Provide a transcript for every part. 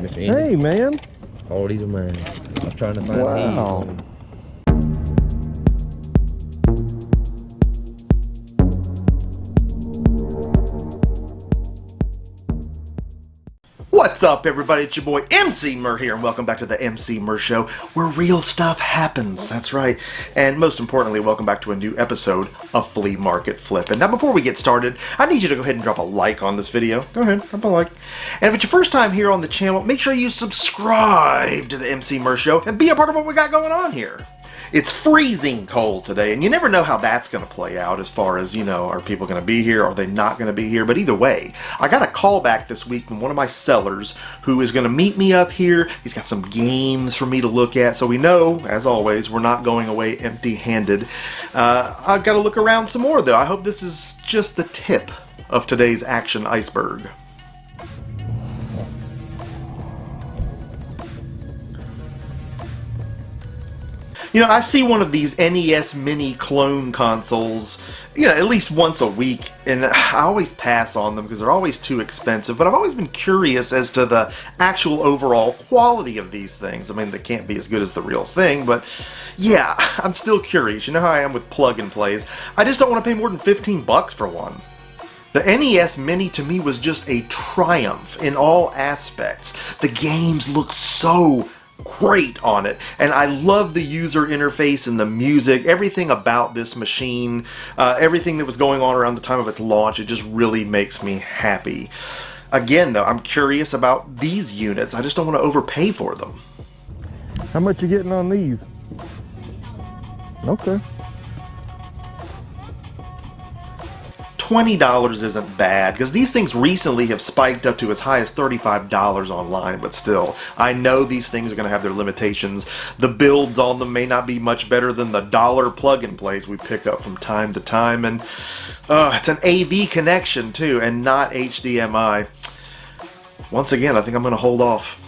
Mr. Indy. Hey, man. All these are mine. I was trying to find Wow. these. What's up, everybody? It's your boy Emceemur here, and welcome back to the Emceemur Show, where real stuff happens. That's right. And most importantly, welcome back to a new episode of Flea Market Flippin. Now, before we get started, I need you to go ahead and drop a like on this video. Go ahead, drop a like. And if it's your first time here on the channel, make sure you subscribe to the Emceemur Show and be a part of what we got going on here. It's freezing cold today, and you never know how that's going to play out as far as, are people going to be here? Are they not going to be here? But either way, I got a call back this week from one of my sellers who is going to meet me up here. He's got some games for me to look at, so we know, as always, we're not going away empty-handed. I've got to look around some more, though. I hope this is just the tip of today's action iceberg. I see one of these NES Mini clone consoles, at least once a week, and I always pass on them because they're always too expensive, but I've always been curious as to the actual overall quality of these things. I mean, they can't be as good as the real thing, but yeah, I'm still curious. You know how I am with plug-and-plays. I just don't want to pay more than 15 bucks for one. The NES Mini to me was just a triumph in all aspects. The games look so great on it, and I love the user interface and the music, everything about this machine, everything that was going on around the time of its launch. It just really makes me happy. Again, though, I'm curious about these units. I just don't want to overpay for them. How much you getting on these? Okay. $20 isn't bad, because these things recently have spiked up to as high as $35 online, but still, I know these things are going to have their limitations. The builds on them may not be much better than the dollar plug-and-plays we pick up from time to time, and it's an AV connection too, and not HDMI. Once again, I think I'm going to hold off.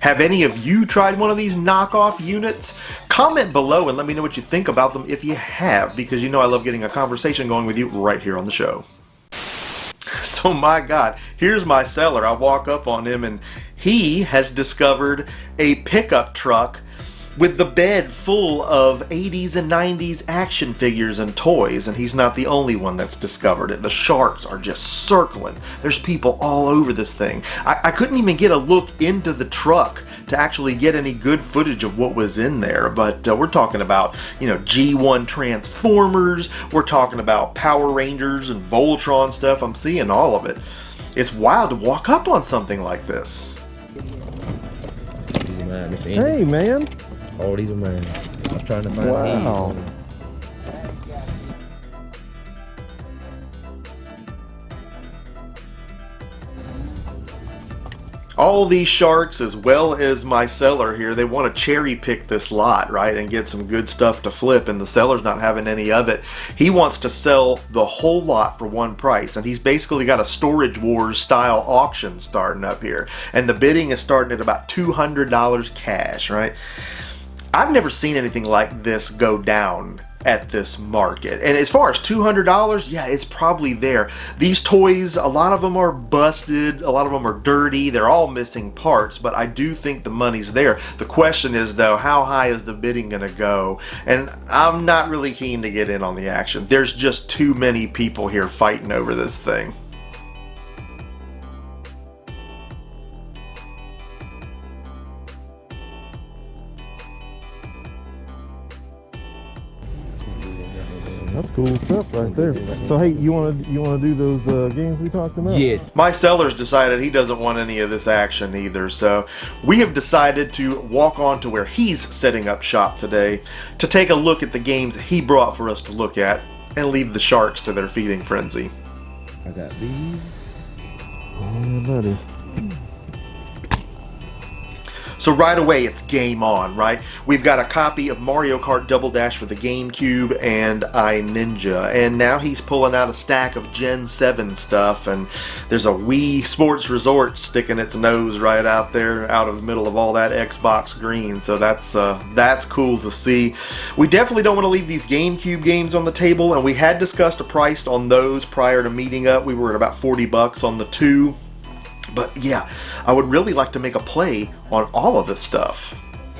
Have any of you tried one of these knockoff units? Comment below and let me know what you think about them if you have, because I love getting a conversation going with you right here on the show. So my God, here's my seller. I walk up on him and he has discovered a pickup truck with the bed full of 80s and 90s action figures and toys, and he's not the only one that's discovered it. The sharks are just circling. There's people all over this thing. I couldn't even get a look into the truck to actually get any good footage of what was in there, but we're talking about, G1 Transformers, we're talking about Power Rangers and Voltron stuff. I'm seeing all of it. It's wild to walk up on something like this. These are mine, Mr. Indy. Hey, man. All these are mine. I was trying to find Wow. these. All these sharks, as well as my seller here, they want to cherry pick this lot, right, and get some good stuff to flip, and the seller's not having any of it. He wants to sell the whole lot for one price, and he's basically got a Storage Wars style auction starting up here, and the bidding is starting at about $200 cash, right? I've never seen anything like this go down at this market. And as far as $200, yeah, it's probably there. These toys, a lot of them are busted, a lot of them are dirty, they're all missing parts, but I do think the money's there. The question is, though, how high is the bidding gonna go? And I'm not really keen to get in on the action. There's just too many people here fighting over this thing. That's cool stuff right there. So hey, you wanna do those games we talked about? Yes. My seller's decided he doesn't want any of this action either, so we have decided to walk on to where he's setting up shop today to take a look at the games he brought for us to look at and leave the sharks to their feeding frenzy. I got these. Yeah, buddy. So right away, it's game on, right? We've got a copy of Mariokart Double Dash for the Gamecube and iNinja, and now he's pulling out a stack of Gen 7 stuff, and there's a Wii Sports Resort sticking its nose right out there, out of the middle of all that Xbox green, so that's cool to see. We definitely don't want to leave these Gamecube games on the table, and we had discussed a price on those prior to meeting up. We were at about 40 bucks on the two. But yeah, I would really like to make a play on all of this stuff.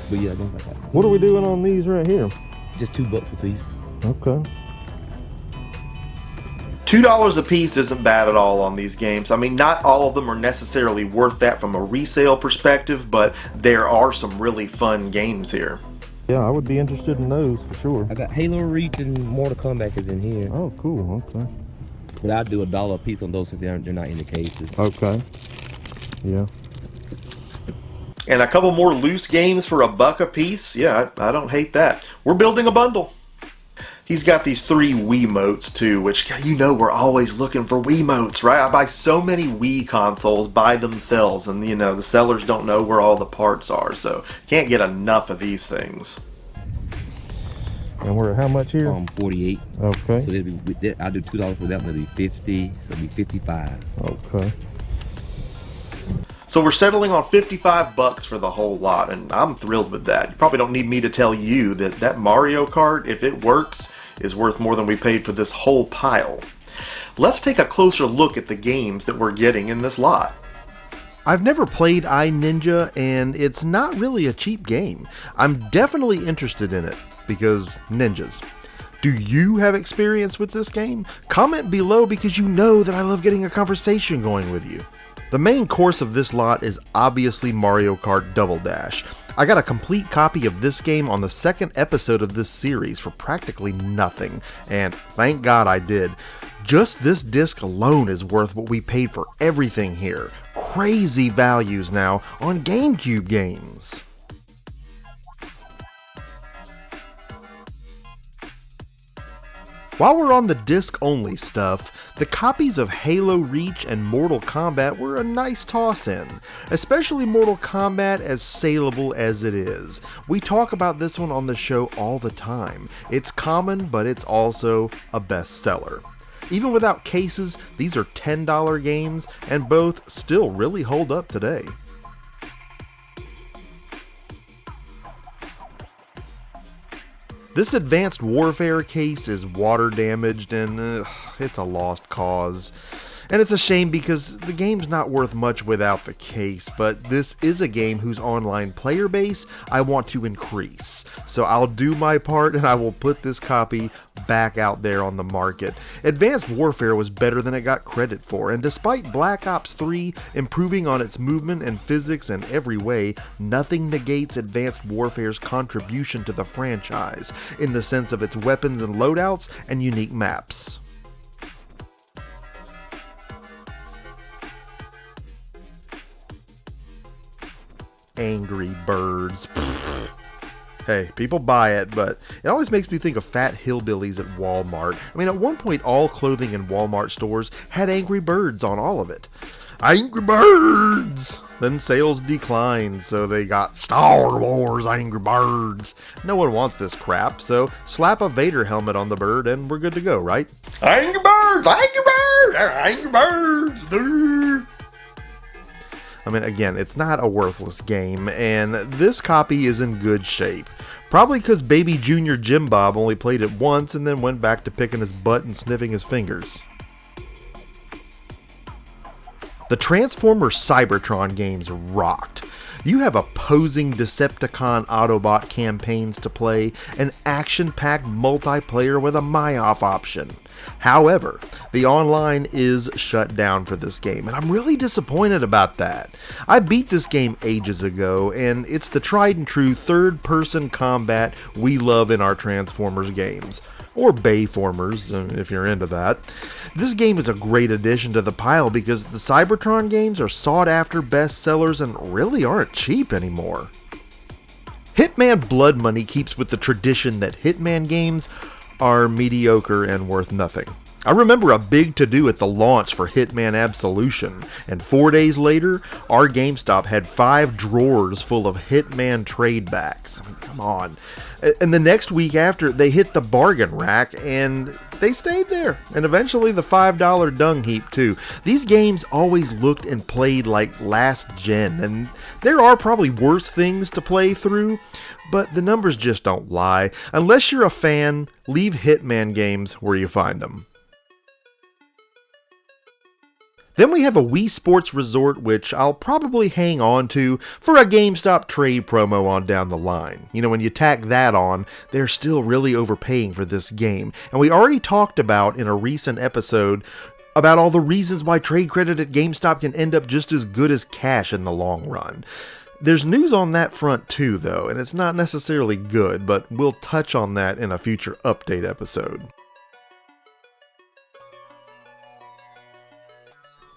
But yeah, things like that. What are we doing on these right here? Just $2 a piece. Okay. $2 a piece isn't bad at all on these games. I mean, not all of them are necessarily worth that from a resale perspective, but there are some really fun games here. Yeah, I would be interested in those for sure. I got Halo Reach and Mortal Kombat is in here. Oh, cool. Okay. But I'd do $1 a piece on those since they're not in the cases. Okay. Yeah. And a couple more loose games for $1 a piece. Yeah, I don't hate that. We're building a bundle. He's got these 3 Wiimotes too, which, you know, we're always looking for Wiimotes, right? I buy so many Wii consoles by themselves, and, you know, the sellers don't know where all the parts are, so can't get enough of these things. And we're at how much here? 48. Okay. So I'll do $2 for that one. It'll be 50. So it'll be 55. Okay. So we're settling on $55 for the whole lot, and I'm thrilled with that. You probably don't need me to tell you that that Mariokart, if it works, is worth more than we paid for this whole pile. Let's take a closer look at the games that we're getting in this lot. I've never played iNinja, and it's not really a cheap game. I'm definitely interested in it, because ninjas. Do you have experience with this game? Comment below because you know that I love getting a conversation going with you. The main course of this lot is obviously Mario Kart Double Dash. I got a complete copy of this game on the 2nd episode of this series for practically nothing, and thank God I did. Just this disc alone is worth what we paid for everything here. Crazy values now on Gamecube games. While we're on the disc-only stuff, the copies of Halo Reach and Mortal Kombat were a nice toss-in, especially Mortal Kombat as saleable as it is. We talk about this one on the show all the time. It's common, but it's also a bestseller. Even without cases, these are $10 games, and both still really hold up today. This Advanced Warfare case is water damaged and it's a lost cause. And it's a shame because the game's not worth much without the case, but this is a game whose online player base I want to increase. So I'll do my part and I will put this copy back out there on the market. Advanced Warfare was better than it got credit for, and despite Black Ops 3 improving on its movement and physics in every way, nothing negates Advanced Warfare's contribution to the franchise, in the sense of its weapons and loadouts and unique maps. Angry Birds. Hey, people buy it, but it always makes me think of fat hillbillies at Walmart. I mean, at one point, all clothing in Walmart stores had Angry Birds on all of it. Angry Birds! Then sales declined, so they got Star Wars Angry Birds. No one wants this crap, so slap a Vader helmet on the bird and we're good to go, right? Angry Birds! Angry Birds! Angry Birds! Dude. I mean, again, it's not a worthless game, and this copy is in good shape. Probably because Baby Junior Jim Bob only played it once and then went back to picking his butt and sniffing his fingers. The Transformers Cybertron games rocked. You have opposing Decepticon Autobot campaigns to play, and action-packed multiplayer with a MyOff option. However, the online is shut down for this game, and I'm really disappointed about that. I beat this game ages ago, and it's the tried and true third-person combat we love in our Transformers games. Or Bayformers, if you're into that. This game is a great addition to the pile because the Cybertron games are sought-after bestsellers and really aren't cheap anymore. Hitman Blood Money keeps with the tradition that Hitman games are mediocre and worth nothing. I remember a big to-do at the launch for Hitman Absolution, and 4 days later, our GameStop had 5 drawers full of Hitman trade-backs. I mean, come on. And the next week after, they hit the bargain rack, and they stayed there. And eventually the $5 dung heap, too. These games always looked and played like last gen, and there are probably worse things to play through, but the numbers just don't lie. Unless you're a fan, leave Hitman games where you find them. Then we have a Wii Sports Resort, which I'll probably hang on to for a GameStop trade promo on down the line. You know, when you tack that on, they're still really overpaying for this game. And we already talked about in a recent episode about all the reasons why trade credit at GameStop can end up just as good as cash in the long run. There's news on that front too, though, and it's not necessarily good, but we'll touch on that in a future update episode.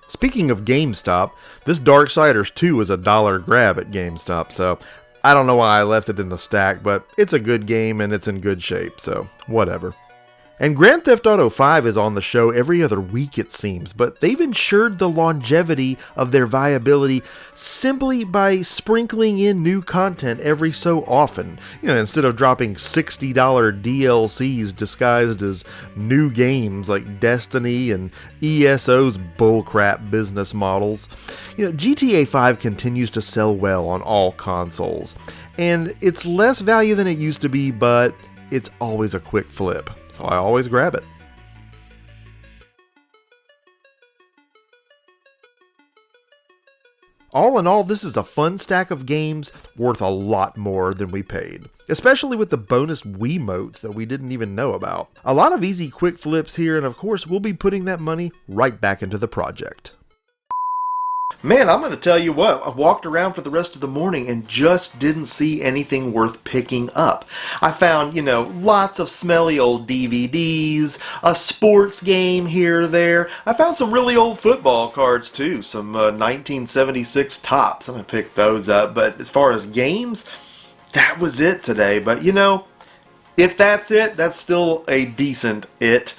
Speaking of GameStop, this Darksiders 2 is a $1 grab at GameStop, so I don't know why I left it in the stack, but it's a good game and it's in good shape, so whatever. And Grand Theft Auto 5 is on the show every other week, it seems, but they've ensured the longevity of their viability simply by sprinkling in new content every so often. You know, instead of dropping $60 DLCs disguised as new games like Destiny and ESO's bullcrap business models. You know, GTA 5 continues to sell well on all consoles, and it's less value than it used to be, but it's always a quick flip. So I always grab it. All in all, this is a fun stack of games worth a lot more than we paid. Especially with the bonus Wiimotes that we didn't even know about. A lot of easy quick flips here, and of course we'll be putting that money right back into the project. Man, I'm going to tell you what, I walked around for the rest of the morning and just didn't see anything worth picking up. I found, you know, lots of smelly old DVDs, a sports game here or there. I found some really old football cards too, some 1976 tops, and I picked those up. But as far as games, that was it today. But you know, if that's it, that's still a decent it.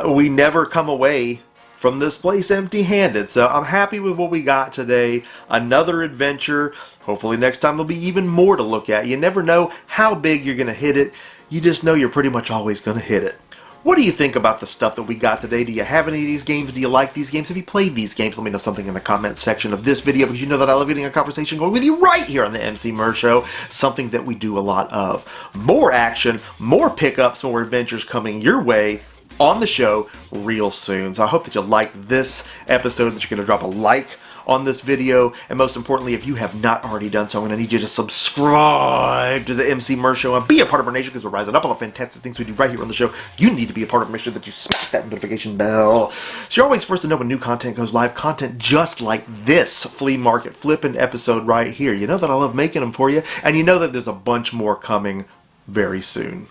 We never come away from this place empty-handed, so I'm happy with what we got today. Another adventure. Hopefully next time there'll be even more to look at. You never know how big you're gonna hit it. You just know you're pretty much always gonna hit it. What do you think about the stuff that we got today? Do you have any of these games? Do you like these games? Have you played these games? Let me know something in the comments section of this video, because you know that I love getting a conversation going with you right here on the Emceemur Show. Something that we do a lot of. More action, more pickups, more adventures coming your way on the show real soon. So I hope that you like this episode, that you're going to drop a like on this video, and most importantly, if you have not already done so, I'm going to need you to subscribe to the Emceemur Show and be a part of our nation, because we're rising up all the fantastic things we do right here on the show. You need to be a part of it. Make sure that you smash that notification bell, so you're always first to know when new content goes live. Content just like this flea market flipping episode right here. You know that I love making them for you, and you know that there's a bunch more coming very soon.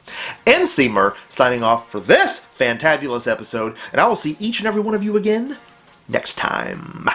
Emceemur signing off for this fantabulous episode, and I will see each and every one of you again next time.